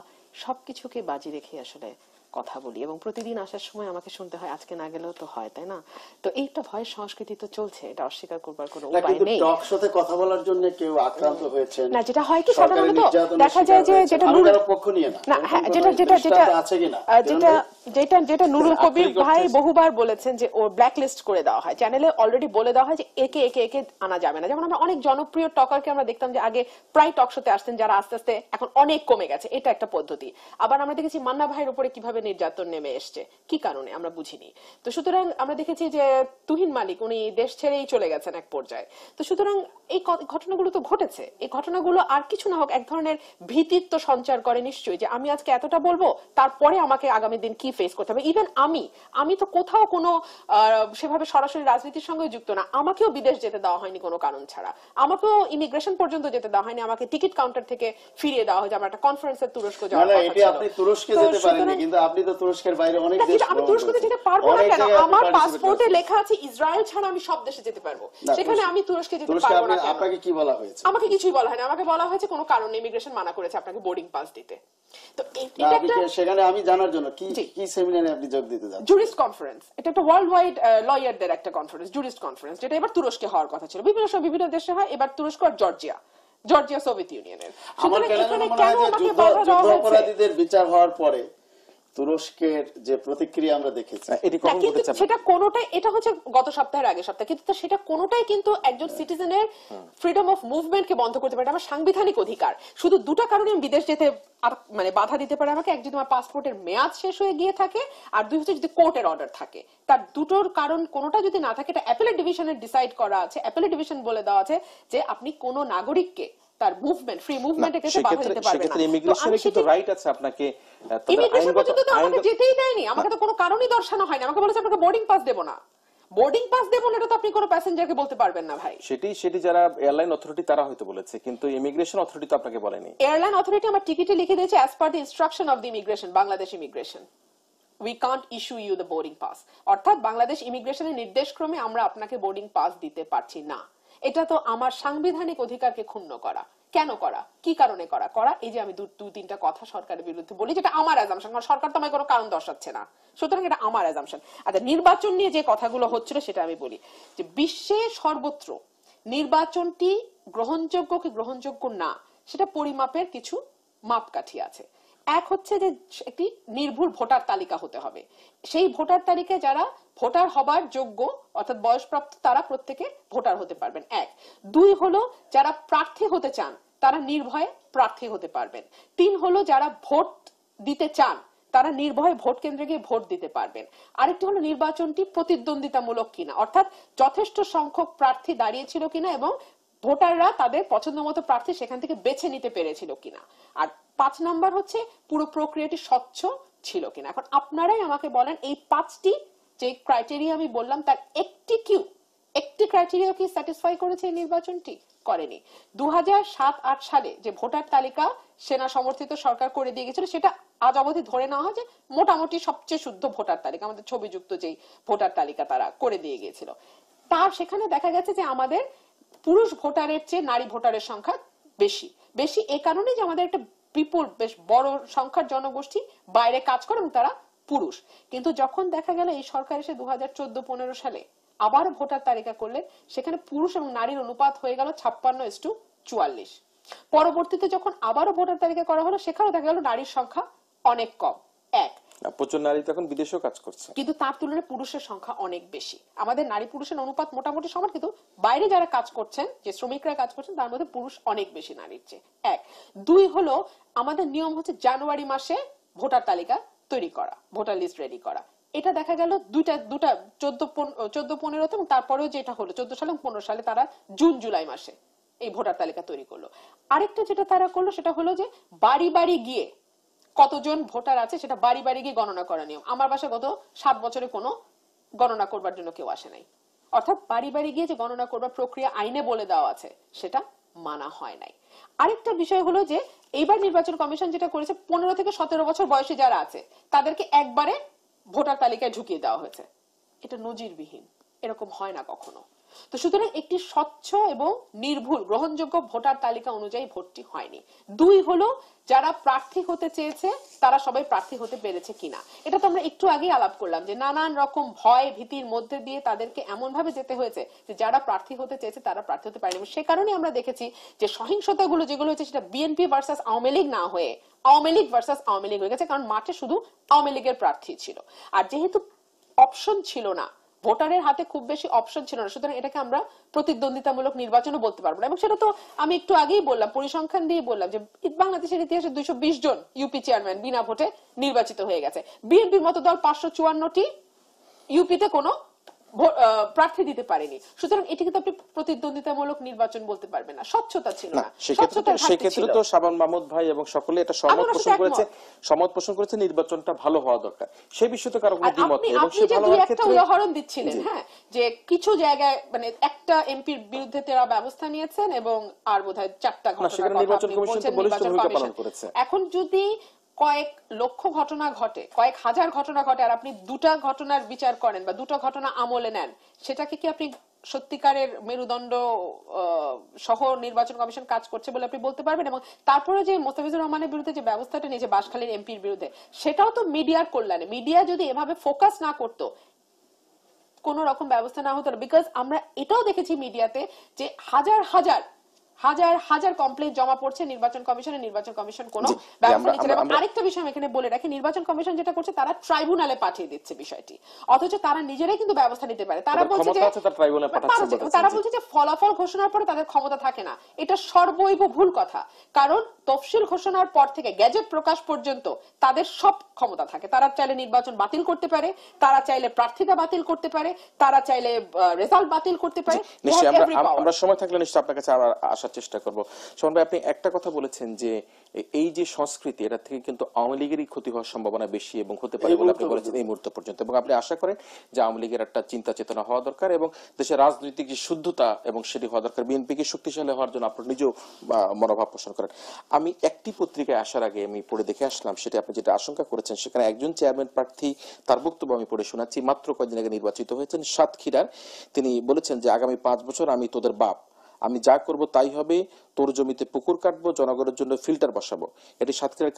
সবকিছুকে বাজি রেখে আসলে কথা বলি, এবং প্রতিদিন আসার সময় আমাকে শুনতে হয় আজকে না গেলেও তো হয়, তাই না? তো এইটা ভয়ের সংস্কৃতি তো চলছে, এটা অস্বীকার করবার কোনো না, উপায় কিন্তু নেই। টক শোতে কথা বলার জন্য কেউ আক্রান্ত হয়েছেন না, যেটা হয় কি সরকারি সাধারণত নির্যাতনের দেখা শিকার যায় যে হয়েছেন, যেটা আমি নুরুল কারো পক্ষ নিয়ে না, না, এরকম হ্যাঁ, কোনো যেটা যেটা যেটা দৃষ্টান্ত আছে কিনা? যেটা যেটা যেটা নুরুল কবির আক্ষরিক ভাই অর্থে- বহুবার বলেছেন যে ওর ব্ল্যাক লিস্ট করে দেওয়া হয়, চ্যানেলে অলরেডি বলে দেওয়া হয় যে একে একে একে আনা যাবে না। যেমন আমরা অনেক জনপ্রিয় টকারকে আমরা দেখতাম যে আগে প্রায় টক শোতে আসতেন, যারা আস্তে আস্তে এখন অনেক কমে গেছে, এটা একটা পদ্ধতি। আবার আমরা দেখেছি মান্না ভাইয়ের উপরে কিভাবে নির্যাতন নেমে এসছে, কি কারণে আমরা বুঝিনি। তো সুতরাং আমরা দেখেছি যে তুহিন মালিক উনি দেশ ছেড়েই চলে গেছেন এক পর্যায়ে। তো সুতরাং এই ঘটনাগুলো তো ঘটেছে, এই ঘটনাগুলো আর কিছু না হোক এক ধরনের ভীতিত্ব সঞ্চার করে নিশ্চয়ই, যে আমি আজকে এতটা বলবো, তারপরে আমাকে আগামী দিন কি ফেস করতে হবে। ইভেন আমি তো কোথাও কোনো সেভাবে সরাসরি রাজনীতির সঙ্গে যুক্ত না, আমাকেও বিদেশ যেতে দেওয়া হয়নি কোনো কারণ ছাড়া, আমাকেও ইমিগ্রেশন পর্যন্ত যেতে দেওয়া হয়নি, আমাকে টিকিট কাউন্টার থেকে ফিরিয়ে দেওয়া হয় যে আমার একটা কনফারেন্সে তুরস্ক যাওয়ার না, কথা এটি ছিল। আপনি তুরস্কে তো যেতে পারেননি, সুতরাং- কিন্তু আপনি তো তুরস্কের বাইরে অনেক না, দেশ কিন্তু আমি ভ্রমণ তুরস্কতে করেছেন। যেতে পারবো না অনেক কেন? জায়গায় আপনি আমার participate পাসপোর্টে করেছেন। লেখা আছে ইসরায়েল ছাড়া আমি সব দেশে যেতে পারবো, না, সেখানে আমি তুরস্কে যেতে তুরস্কে পারবো না কেন? আপনাকে কি বলা হয়েছে? আমাকে কিছুই বলা হয়নি, আমাকে বলা হয়েছে কোনো কারণে ইমিগ্রেশন মানা করেছে আপনাকে বোর্ডিং পাস দিতে। তো না, এটা আপনি একটা সেখানে আমি জানার জন্য কি জি। কি সেমিনারে আপনি যোগ দিতে যাচ্ছেন? জুরিস্ট কনফারেন্স, এটা একটা ওয়ার্ল্ড ওয়াইড লয়ারদের একটা কনফারেন্স, জুরিস্ট কনফারেন্স, যেটা এবার তুরস্কে হওয়ার কথা ছিল। বিভিন্ন দেশে হয়, এবার তুরস্ক আর জর্জিয়া সোভিয়েত ইউনিয়নের। আমার সুতরাং কেন এখানে মনে কেন হয় যে আমাকে যুদ্ধ বাধা দেওয়া হয়েছে? অপরাধীদের বিচার হওয়ার পরে তুরস্কের যে প্রতিক্রিয়া আমরা দেখেছি, এটি না, কখন কিন্তু ঘটেছে? সেটা কোনোটাই, এটা হচ্ছে গত সপ্তাহের আগের সপ্তাহে, কিন্তু সেটা কোনোটাই কিন্তু একজন সিটিজেনের ফ্রিডম অফ মুভমেন্টকে বন্ধ করতে পারে, আমার সাংবিধানিক অধিকার। শুধু দুটা কারণে আমি বিদেশ যেতে আর মানে বাধা দিতে পারে আমাকে, এক যদি আমার পাসপোর্টের মেয়াদ শেষ হয়ে গিয়ে থাকে, আর দুই হচ্ছে যদি কোর্টের অর্ডার থাকে। তার দুটোর কারণ কোনোটা যদি না থাকে, এটা অ্যাপেলেট ডিভিশনের ডিসাইড করা আছে, অ্যাপেলেট ডিভিশন বলে দেওয়া আছে যে আপনি কোনো নাগরিককে তার মুভমেন্ট, ফ্রি মুভমেন্টে কিছু বাধা দিতে পারবেন না। সেক্ষেত্রে তো ইমিগ্রেশনে আমি কিন্তু সেটা রাইট আছে আপনাকে, তবে ইমিগ্রেশন আইনগত পর্যন্ত তো আমাকে আইনগত যেতেই দেয়নি, আমাকে তো কোনো কারণই দর্শানো হয়নি, আমাকে বলেছে আপনাকে বোর্ডিং পাস দেবো না। বোর্ডিং পাস দেবো না, এটা তো আপনি কোনো প্যাসেঞ্জারকে বলতে পারবেন না ভাই। সেটি যারা এয়ারলাইন অথরিটি তারা হয়তো বলেছে, কিন্তু ইমিগ্রেশন অথরিটি তো আপনাকে বলেনি। এয়ারলাইন অথরিটি আমার টিকিটে লিখে দিয়েছে as per the instruction of the immigration, Bangladesh immigration, we can't issue you the boarding pass. অর্থাৎ বাংলাদেশ ইমিগ্রেশনের নির্দেশক্রমে আমরা আপনাকে বোর্ডিং পাস দিতে পারছি না। এটা তো আমার সাংবিধানিক অধিকারকে ক্ষুণ্ণ করা। কেন করা, কি কারণে করা, এই যে আমি দু তিনটা কথা সরকারের বিরুদ্ধে বলি, যেটা আমার অ্যাজাম্পশন, কারণ সরকার তো আমায় কোনো কারণ দর্শাচ্ছে না, সুতরাং এটা আমার অ্যাজাম্পশন। আচ্ছা, নির্বাচন নিয়ে যে কথাগুলো হচ্ছিল সেটা আমি বলি যে বিশ্বে সর্বত্র নির্বাচনটি গ্রহণযোগ্য কি গ্রহণযোগ্য না, সেটা পরিমাপের কিছু মাপকাঠি আছে। এক হচ্ছে যে একটি নির্ভুল ভোটার তালিকা হতে হবে, সেই ভোটার তালিকায় যারা ভোটার হবার যোগ্য অর্থাৎ বয়সপ্রাপ্ত তারা প্রত্যেকে ভোটার হতে পারবেন, এক। দুই হলো যারা প্রার্থী হতে চান তারা নির্ভয়ে প্রার্থী হতে পারবেন। তিন হলো যারা ভোট দিতে চান তারা নির্ভয়ে ভোট কেন্দ্রে গিয়ে ভোট দিতে পারবেন। আরেকটি হলো নির্বাচনটি প্রতিদ্বন্দ্বিতামূলক কিনা, অর্থাৎ যথেষ্ট সংখ্যক প্রার্থী দাঁড়িয়েছিল কিনা এবং ভোটাররা তাদের পছন্দ মতো প্রার্থী সেখান থেকে বেছে নিতে পেরেছিল কিনা। আর 5 নম্বর হচ্ছে পুরো প্রক্রিয়াটি স্বচ্ছ ছিল কিনা। এখন আপনারাই আমাকে বলেন এই 5টি যে ক্রাইটেরিয়া আমি বললাম তার একটি ক্রাইটেরিয়া কি স্যাটিসফাই করেছে এই নির্বাচনটি? করেনি। 2007-8 সালে যে ভোটার তালিকা সেনা সমর্থিত সরকার করে দিয়ে গেছিল, সেটা আজ অবধি ধরে নেওয়া হয় যে মোটামুটি সবচেয়ে শুদ্ধ ভোটার তালিকা, আমাদের ছবিযুক্ত যেই ভোটার তালিকা তারা করে দিয়ে গিয়েছিল। তার সেখানে দেখা গেছে যে আমাদের পুরুষ ভোটারের চেয়ে নারী ভোটারের সংখ্যা বেশি এই কারণে যে আমাদের একটা বিপুল বেশ বড় সংখ্যার জনগোষ্ঠী বাইরে কাজ করে এবং তারা পুরুষ। কিন্তু যখন দেখা গেল এই সরকার এসে 2014-15 সালে আবার ভোটার তালিকা করলেন, সেখানে পুরুষ এবং নারীর অনুপাত হয়ে গেল 56:44। পরবর্তীতে যখন আবারও ভোটার তালিকা করা হলো, সেখানেও দেখা গেল নারীর সংখ্যা অনেক কম, এক। প্রচুর নারী তো এখন বিদেশেও কাজ করছে, কিন্তু তার তুলনায় পুরুষের সংখ্যা অনেক বেশি। আমাদের নারী পুরুষের অনুপাত মোটামুটি সমান, কিন্তু বাইরে যারা কাজ করছেন, যে শ্রমিকরা কাজ করছেন, তার মধ্যে পুরুষ অনেক বেশি নারীর চেয়ে, এক। দুই হলো আমাদের নিয়ম হচ্ছে জানুয়ারি মাসে ভোটার তালিকা তৈরি করা, ভোটার লিস্ট রেডি করা। এটা দেখা গেল দুটা 14-15 এবং তারপরেও যেটা হলো 14 সালে এবং 15 সালে তারা জুন-জুলাই মাসে এই ভোটার তালিকা তৈরি করলো। আরেকটা যেটা তারা করলো সেটা হলো যে বাড়ি বাড়ি গিয়ে কতজন ভোটার আছে সেটা বাড়ি বাড়ি গিয়ে গণনা করা নিয়ম। আমার বাসায় গত 7 বছরে কোনো গণনা করবার জন্য কেউ আসে নাই। অর্থাৎ বাড়ি বাড়ি গিয়ে যে গণনা করবার প্রক্রিয়া আইনে বলে দেওয়া আছে সেটা মানা হয় নাই। আরেকটা বিষয় হলো যে এইবার নির্বাচন কমিশন যেটা করেছে 15 থেকে 17 বছর বয়সী যারা আছে তাদেরকে একবারে ভোটার তালিকায় ঢুকিয়ে দেওয়া হয়েছে। এটা নজিরবিহীন, এরকম হয় না কখনো। তো সুতরাং একটি স্বচ্ছ এবং নির্ভুল গ্রহণযোগ্য ভোটার তালিকা অনুযায়ী ভোটটি হয়নি। 2 হলো যারা প্রার্থী হতে চেয়েছে তারা সবাই প্রার্থী হতে পেরেছে কিনা। এটা তো আমরা একটু আগে আলাপ করলাম যে নানান রকম ভয় ভীতির মধ্যে দিয়ে তাদেরকে এমন ভাবে যেতে হয়েছে যে যারা প্রার্থী হতে চেয়েছে তারা প্রার্থী হতে পারেনি। সে কারণে আমরা দেখেছি যে সহিংসতাগুলো যেগুলো হয়েছে সেটা বিএনপি ভার্সাস আওয়ামী লীগ না হয়ে আওয়ামী লীগ ভার্সাস আওয়ামী লীগ হয়ে গেছে, কারণ মাঠে শুধু আওয়ামী লীগের প্রার্থী ছিল। আর যেহেতু অপশন ছিল না, ভোটারের হাতে খুব বেশি অপশন ছিল না, সুতরাং এটাকে আমরা প্রতিদ্বন্দ্বিতামূলক নির্বাচনও বলতে পারবো না। এবং সেটা তো আমি একটু আগেই বললাম, পরিসংখ্যান দিয়ে বললাম যে বাংলাদেশের ইতিহাসে 220 জন ইউপি চেয়ারম্যান বিনা ভোটে নির্বাচিত হয়ে গেছে। বিএনপির মতো দল 554টি ইউপিতে কোনো প্রার্থী দিতে পারেনি। সুতরাং এটি কিন্তু আপনি প্রতিদ্বন্দ্বিতামূলক নির্বাচন বলতে পারবেন না, স্বচ্ছতা ছিল না। সেক্ষেত্রে তো শাবান মাহমুদ ভাই এবং সকলে এটা সহমত পোষণ করেছে নির্বাচনটা ভালো হওয়া দরকার। সেই বিষয়ে তো কারো কোনো দ্বিমত নেই। এবং সেই ভালো হওয়ার ক্ষেত্রে উদাহরণ দিচ্ছিলেন, হ্যাঁ, যে কিছু জায়গায় মানে একটা এমপির বিরুদ্ধে তারা ব্যবস্থা নিয়েছেন এবং আর বোধহয় 4টা ঘটনা নির্বাচন কমিশন তো বলিষ্ঠ ভূমিকা পালন করেছে। এখন যদি কয়েক লক্ষ ঘটনা ঘটে, কয়েক হাজার ঘটনা ঘটে, আর আপনি 2টা ঘটনার বিচার করেন বা 2টা ঘটনা আমলে নেন, সেটাকে কি আপনি সত্যিকারের মেরুদণ্ড সহ নির্বাচন কমিশন কাজ করছে বলে আপনি বলতে পারবেন? এবং তারপরে যে মোস্তাফিজুর রহমানের বিরুদ্ধে যে ব্যবস্থাটা নিয়েছে বাঁশখালীর এমপির বিরুদ্ধে, সেটাও তো মিডিয়ার কল্যাণে। মিডিয়া যদি এভাবে ফোকাস না করতো, কোন রকম ব্যবস্থা না হতো না। বিকজ আমরা এটাও দেখেছি মিডিয়াতে যে হাজার হাজার হাজার হাজার কমপ্লেইন জমা পড়ছে নির্বাচন কমিশনে, নির্বাচন কমিশন কোনো ব্যবস্থা নিচ্ছে না। এবং আরেকটা বিষয় আমি এখানে বলে রাখি, নির্বাচন কমিশন যেটা করছে তারা ট্রাইব্যুনালে পাঠিয়ে দিচ্ছে বিষয়টি, অথচ তারা নিজেরাই কিন্তু ব্যবস্থা নিতে পারে। তারা বলছে যে ফলাফল ঘোষণার পরে তাদের ক্ষমতা থাকে না। এটা সর্বৈব ভুল কথা, কারণ তফসিল ঘোষণার পর থেকে গ্যাজেট প্রকাশ পর্যন্ত তাদের সব ক্ষমতা থাকে। তারা চাইলে নির্বাচন বাতিল করতে পারে, তারা চাইলে প্রার্থিতা বাতিল করতে পারে, তারা চাইলে রেজাল্ট বাতিল করতে পারে। আমরা সময় থাকলে নিশ্চয়ই আপনার কাছে আসার চেষ্টা করবো। শোভন ভাই, আপনি একটা কথা বলেছেন যে এই যে সংস্কৃতি, এটা থেকে কিন্তু আওয়ামী লীগেরই ক্ষতি হওয়ার সম্ভাবনা বেশি এবং হতে পারে বলে আপনি বলেছেন এই মুহূর্ত পর্যন্ত। এবং আপনি আশা করেন যে আওয়ামী লীগের একটা চিন্তা চেতনা হওয়া দরকার এবং দেশের রাজনৈতিক যে শুদ্ধতা এবং সেটি হওয়া দরকার, বিএনপিকে শক্তিশালী হওয়ার জন্য আপনি নিজেও মনোভাব পোষণ করেন। আমি একটি পত্রিকায় আসার আগে আমি পড়ে দেখে আসলাম, সেটি আপনি যেটা আশঙ্কা করেছেন, সেখানে একজন চেয়ারম্যান প্রার্থী, তার বক্তব্য আমি পড়ে শোনাচ্ছি, মাত্র কয়েকদিন আগে নির্বাচিত হয়েছেন সাতক্ষীরার। তিনি বলেছেন যে আগামী 5 বছর আমি তোদের বাপ, আমি যা করব তাই হবে, তোর জমিতে পুকুর কাটবো, জনগণের জন্য ফিল্টার বসাবো। এটি সাতক্ষীরার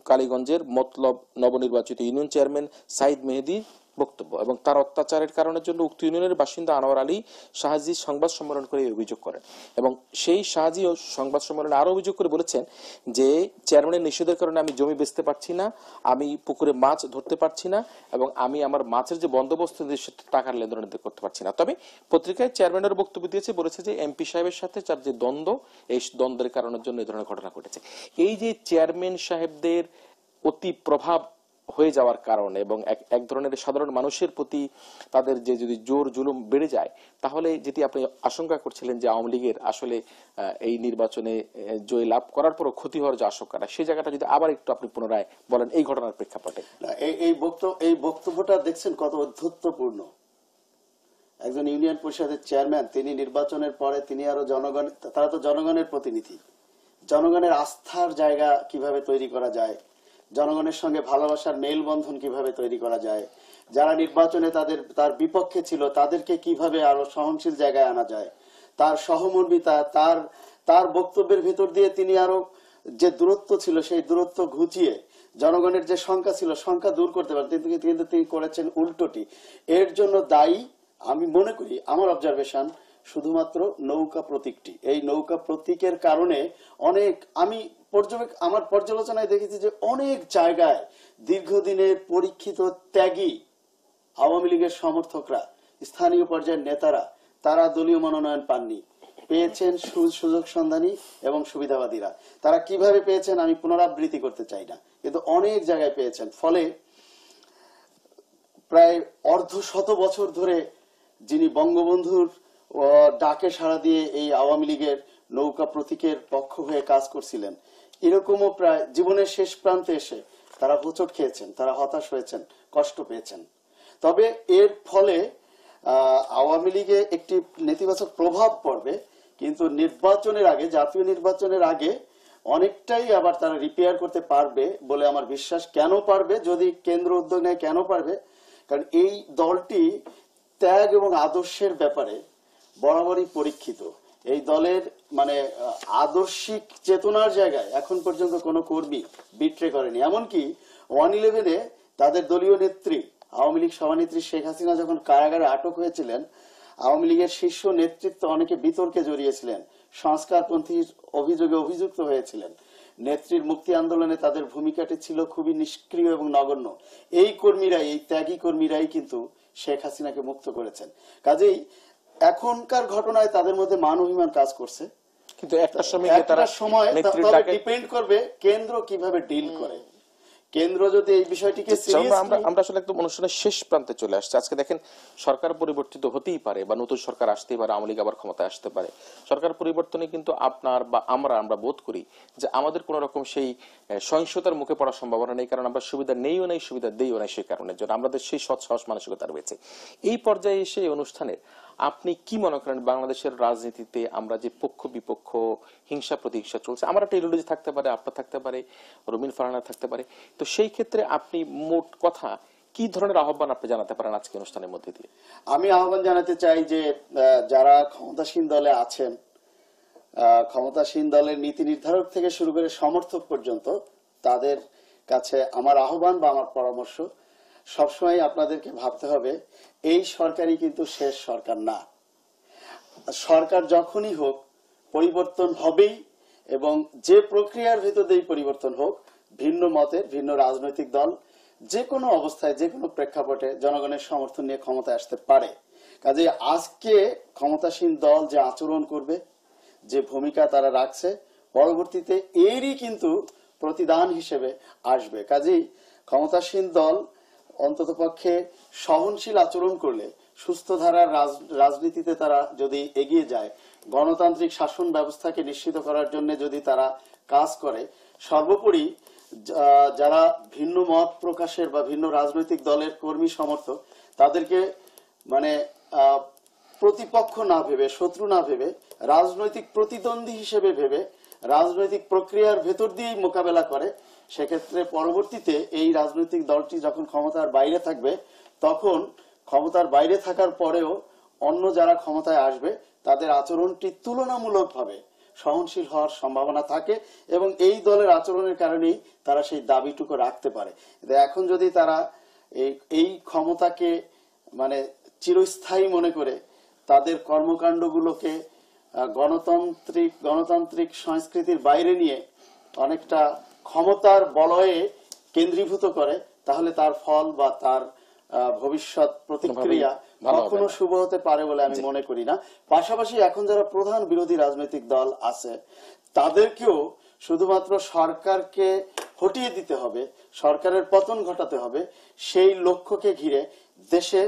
কালীগঞ্জের মতলব নবনির্বাচিত ইউনিয়ন চেয়ারম্যান সাইদ মেহেদী বক্তব্য। এবং তার অত্যাচারের কারণের জন্য উক্ত ইউনিয়নের বাসিন্দা আনোয়ার আলী শাহজি সংবাদ সম্মেলন করে অভিযোগ করেন। এবং সেই শাহজি সংবাদ সম্মেলনে আরো অভিযোগ করে বলেছেন যে চেয়ারম্যানের নিষেধের কারণে আমি জমি বেচতে পারছি না, আমি পুকুরে মাছ ধরতে পারছি না, এবং আমি আমার মাছের যে বন্দোবস্ত টাকার লেনদেন করতে পারছি না। তবে পত্রিকায় চেয়ারম্যানের বক্তব্য দিয়েছে, বলেছে যে এমপি সাহেবের সাথে তার যে দ্বন্দ্ব, এই দ্বন্দ্বের কারণের জন্য এই ধরনের ঘটনা ঘটেছে। এই যে চেয়ারম্যান সাহেবদের অতি প্রভাব হয়ে যাওয়ার কারণে এবং এক ধরনের সাধারণ মানুষের প্রতি তাদের যে যদি জোর জুলুম বেড়ে যায়, তাহলে যেটি আপনি আশঙ্কা করছিলেন যে আওয়ামী লীগের আসলে এই নির্বাচনে জয় লাভ করার পরও ক্ষতি হওয়ার যে আশঙ্কাটা, সেই জায়গাটা যদি আবার একটু আপনি পুনরায় বলেন এই ঘটনার প্রেক্ষাপটে। এই বক্তব্যটা দেখছেন কত অধ্যত্বপূর্ণ। একজন ইউনিয়ন পরিষদের চেয়ারম্যান, তিনি নির্বাচনের পরে তিনি আরো তারা তো জনগণের প্রতিনিধি, জনগণের আস্থার জায়গা কিভাবে তৈরি করা যায়, জনগণের সঙ্গে ভালোবাসার মেলবন্ধন কিভাবে তৈরি করা যায়, যারা নির্বাচনে তার বিপক্ষে ছিল তাদেরকে কিভাবে আরো সহনশীল জায়গায় আনা যায়, তার সহমর্মিতা, তার বক্তব্যের ভেতর দিয়ে তিনি আরো যে দূরত্ব ছিল সেই দূরত্ব ঘুচিয়ে জনগণের যে সংখ্যা ছিল সংখ্যা দূর করতে পারেন, কিন্তু তিনি করেছেন উল্টোটি। এর জন্য দায়ী আমি মনে করি, আমার অবজারভেশন, শুধুমাত্র নৌকা প্রতীকটি। এই নৌকা প্রতীকের কারণে আমার পর্যালোচনায় দেখেছি যে অনেক জায়গায় দীর্ঘদিনের পরীক্ষিত ত্যাগী আওয়ামী লীগের সমর্থকরা, স্থানীয় পর্যায়ের নেতারা, তারা দলীয় মনোনয়ন পাননি, পেয়েছেন সুযোগ সন্ধানী এবং সুবিধাবাদীরা। তারা কিভাবে পেয়েছেন আমি পুনরাবৃত্তি করতে চাই না, কিন্তু অনেক জায়গায় পেয়েছেন। ফলে প্রায় 150 বছর ধরে যিনি বঙ্গবন্ধুর ডাকে সাড়া দিয়ে এই আওয়ামী লীগের নৌকা প্রতীকের পক্ষ হয়ে কাজ করছিলেন, এরকমও প্রায় জীবনের শেষ প্রান্তে এসে তারা হোঁচট খেয়েছেন, তারা হতাশ হয়েছেন, কষ্ট পেয়েছেন। তবে এর ফলে আওয়ামী লীগে একটি নেতিবাচক প্রভাব পড়বে, কিন্তু নির্বাচনের আগে, জাতীয় নির্বাচনের আগে অনেকটাই আবার তারা রিপেয়ার করতে পারবে বলে আমার বিশ্বাস। কেন পারবে, যদি কেন্দ্র উদ্যোগ নেয়, কেন পারবে? কারণ এই দলটি ত্যাগ এবং আদর্শের ব্যাপারে বরাবরই পরীক্ষিত। এই দলের মানে আদর্শিক চেতনার জায়গায় এখন পর্যন্ত কোনো কর্মী বিট্রে করেনি। এমনকি 1/11-এ তাদের দলীয় নেত্রী, আওয়ামী লীগ সভানেত্রী শেখ হাসিনা যখন কারাগারে আটক হয়েছিলেন, আওয়ামী লীগের শীর্ষ নেতৃত্ব অনেকে বিতর্কে জড়িয়েছিলেন, সংস্কারপন্থী অভিযোগে অভিযুক্ত হয়েছিলেন। নেত্রীর মুক্তি আন্দোলনে তাদের ভূমিকাটি ছিল খুবই নিষ্ক্রিয় এবং নগণ্য। এই কর্মীরাই, এই ত্যাগী কর্মীরাই কিন্তু শেখ হাসিনাকে মুক্ত করেছেন। কাজেই এখনকার ঘটনায় তাদের মধ্যে মান অভিমান কাজ করছে, কিন্তু একটা সময় ডিপেন্ড করবে কেন্দ্র কিভাবে ডিল করে। কেন্দ্র যদি এই বিষয়টিকে আমরা আসলে একদম অনুষ্ঠানের শেষ প্রান্তে চলে আসছে। আজকে দেখেন, সরকার পরিবর্তিত হতেই পারে বা নতুন সরকার আসতেই পারে, আওয়ামী লীগ আবার ক্ষমতায় আসতে পারে। সরকার পরিবর্তনে কিন্তু আপনার বা আমরা বোধ করি যে আমাদের কোন রকম সেই সহিংসতার মুখে পড়ার সম্ভাবনা নেই, কারণ আমরা সুবিধা নেইও নাই, সুবিধা দেইও নাই। সেই কারণের জন্য আমাদের সেই সৎ সাহস মানসিকতা রয়েছে। এই পর্যায়ে এসে অনুষ্ঠানের আপনি কি মনে করেন, বাংলাদেশের রাজনীতিতে আমরা যে পক্ষ বিপক্ষ, হিংসা প্রতিহিংসা চলছে, আমার একটা ইডিওলজি থাকতে পারে, আপনার থাকতে পারে, রুমিন ফারহানা থাকতে পারে, তো সেই ক্ষেত্রে আপনি মোট কথা কি ধরনের আহ্বান আপনি জানাতে পারেন আজকে অনুষ্ঠানের মধ্যে দিয়ে? আমি আহ্বান জানাতে চাই যে যারা ক্ষমতাসীন দলে আছেন, ক্ষমতাসীন দলের নীতি নির্ধারক থেকে শুরু করে সমর্থক পর্যন্ত, তাদের কাছে আমার আহ্বান বা আমার পরামর্শ, সবসময় আপনাদেরকে ভাবতে হবে এই সরকারই কিন্তু শেষ সরকার না। সরকার যখনই হোক পরিবর্তন হবেই, এবং যে প্রক্রিয়ার ভিতর দিয়ে পরিবর্তন হোক, ভিন্ন মতের ভিন্ন রাজনৈতিক দল যে কোনো অবস্থায়, যে কোনো প্রেক্ষাপটে জনগণের সমর্থন নিয়ে ক্ষমতায় আসতে পারে। কাজে আজকে ক্ষমতাসীন দল যে আচরণ করবে, যে ভূমিকা তারা রাখছে, পরবর্তীতে এরই কিন্তু প্রতিদান হিসেবে আসবে। কাজেই ক্ষমতাসীন দল অন্ততপক্ষে সহনশীল আচরণ করলে, সুস্থ ধারার রাজনীতিতে তারা যদি এগিয়ে যায়, গণতান্ত্রিক শাসন ব্যবস্থাকে নিশ্চিত করার জন্য যদি তারা কাজ করে, সর্বোপরি যারা ভিন্ন মত প্রকাশের বা ভিন্ন রাজনৈতিক দলের কর্মী সমর্থক, তাদেরকে মানে প্রতিপক্ষ না ভেবে, শত্রু না ভেবে, রাজনৈতিক প্রতিদ্বন্দ্বী হিসেবে ভেবে রাজনৈতিক প্রক্রিয়ার ভেতর দিয়েই মোকাবেলা করে, সেক্ষেত্রে পরবর্তীতে এই রাজনৈতিক দলটি যখন ক্ষমতার বাইরে থাকবে, তখন ক্ষমতার বাইরে থাকার পরেও অন্য যারা ক্ষমতায় আসবে তাদের আচরণটি তুলনামূলকভাবে সহনশীল হওয়ার সম্ভাবনা থাকে, এবং এই দলের আচরণের কারণেই তারা সেই দাবিটুকু রাখতে পারে। এখন যদি তারা এই ক্ষমতাকে মানে চিরস্থায়ী মনে করে তাদের কর্মকাণ্ডগুলোকে গণতান্ত্রিক সংস্কৃতির বাইরে নিয়ে অনেকটা ক্ষমতার বলয়ে কেন্দ্রীভূত করে, তাহলে তার ফল বা তার ভবিষ্যৎ প্রতিক্রিয়া কখনো শুভ হতে পারে বলে আমি মনে করি না। পাশাপাশি এখন যারা প্রধান বিরোধী রাজনৈতিক দল আছে, তাদেরকেও শুধুমাত্র সরকারকে হটিয়ে দিতে হবে, সরকারের পতন ঘটাতে হবে, সেই লক্ষ্যকে ঘিরে দেশে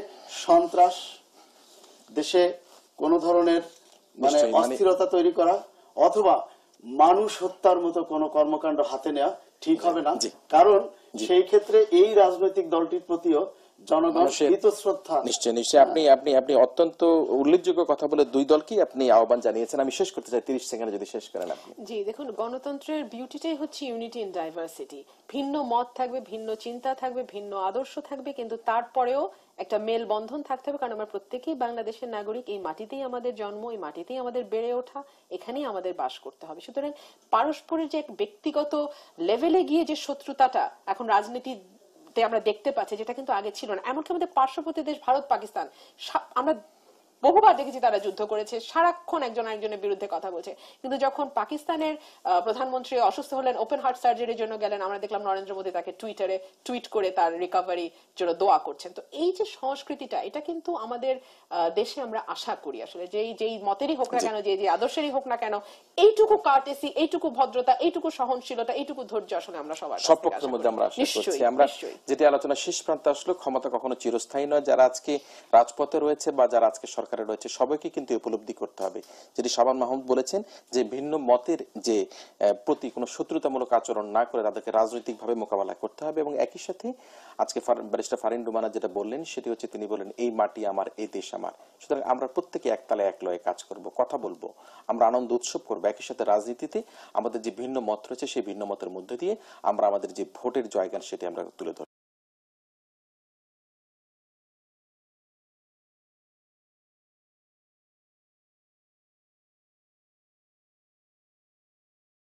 সন্ত্রাস, দেশে কোন ধরনের মানে অস্থিরতা তৈরি করা অথবা মানুষ হত্যার মতো কোনো কর্মকাণ্ড হাতে নেওয়া ঠিক হবে না। কারণ সেই ক্ষেত্রে এই রাজনৈতিক দলটির প্রতিও নিশ্চয় আপনি অত্যন্ত উল্লেখযোগ্য কথা বলে দুই দলকেই আপনি আহ্বান জানিয়েছেন। আমি শেষ করতে চাই, 30 সেকেন্ডে যদি শেষ করেন আপনি। জি, দেখুন, গণতন্ত্রের বিউটিটাই হচ্ছে ইউনিটি ইন ডাইভার্সিটি। ভিন্ন মত থাকবে, ভিন্ন চিন্তা থাকবে, ভিন্ন আদর্শ থাকবে, কিন্তু তারপরেও একটা মেল বন্ধন থাকতে হবে, কারণ আমরা প্রত্যেকেই বাংলাদেশের নাগরিক। এই মাটিতেই আমাদের জন্ম, এই মাটিতেই আমাদের বেড়ে ওঠা, এখানেই আমাদের বাস করতে হবে। সুতরাং পারস্পরিক যে এক ব্যক্তিগত লেভেলে গিয়ে যে শত্রুতাটা এখন রাজনীতি আমরা দেখতে পাচ্ছি, যেটা কিন্তু আগে ছিল না। এমনকি আমাদের পার্শ্ববর্তী দেশ ভারত, পাকিস্তান, আমরা বহুবার দেখেছি তারা যুদ্ধ করেছে, সারাক্ষণ একজন আরেকজনের বিরুদ্ধে কথা বলছে, কিন্তু যখন পাকিস্তানের প্রধানমন্ত্রী অসুস্থ হলেন, ওপেন হার্ট সার্জারির জন্য গেলেন, আমরা দেখলাম নরেন্দ্র মোদী তাকে টুইটারে টুইট করে তার রিকভারির জন্য দোয়া করছেন। তো এই যে সংস্কৃতিটা, এটা কিন্তু আমাদের দেশে আমরা আশা করি আসলে, যেই মতেরই হোক না কেন, যে আদর্শেরই হোক না কেন, এইটুকু কার্টেসি, এইটুকু ভদ্রতা, এইটুকু সহনশীলতা, এইটুকু ধৈর্য আসলে আমরা সব পক্ষের মধ্যে আমরা আশা করছি। আমরা যেটি আলোচনা শেষ প্রান্তে আসলো, ক্ষমতা কখনো চিরস্থায়ী নয়। যারা আজকে রাজপথে রয়েছে বা যারা আজকে সরকারে রয়েছে সবাইকে কিন্তু উপলব্ধি করতে হবে। যেটি শাবান মাহমুদ বলেছেন যে ভিন্ন মতের যে প্রতি কোনো শত্রুতামূলক আচরণ না করে তাদেরকে রাজনৈতিকভাবে মোকাবেলা করতে হবে। এবং একই সাথে আজকে ব্যারিস্টার ফারিন রুমানা যেটা বললেন সেটি হচ্ছে তিনি বলেন এই মাটি আমার, এই দেশ আমার। সুতরাং আমরা প্রত্যেকে একতালে এক লয়ে কাজ করব, কথা বলবো, আমরা আনন্দ উৎসব করবো। একই সাথে রাজনীতিতে আমাদের যে ভিন্ন মত রয়েছে সেই ভিন্ন মতের মধ্যে দিয়ে আমরা আমাদের যে ভোটের জয়গান সেটি আমরা তুলে ধরবো।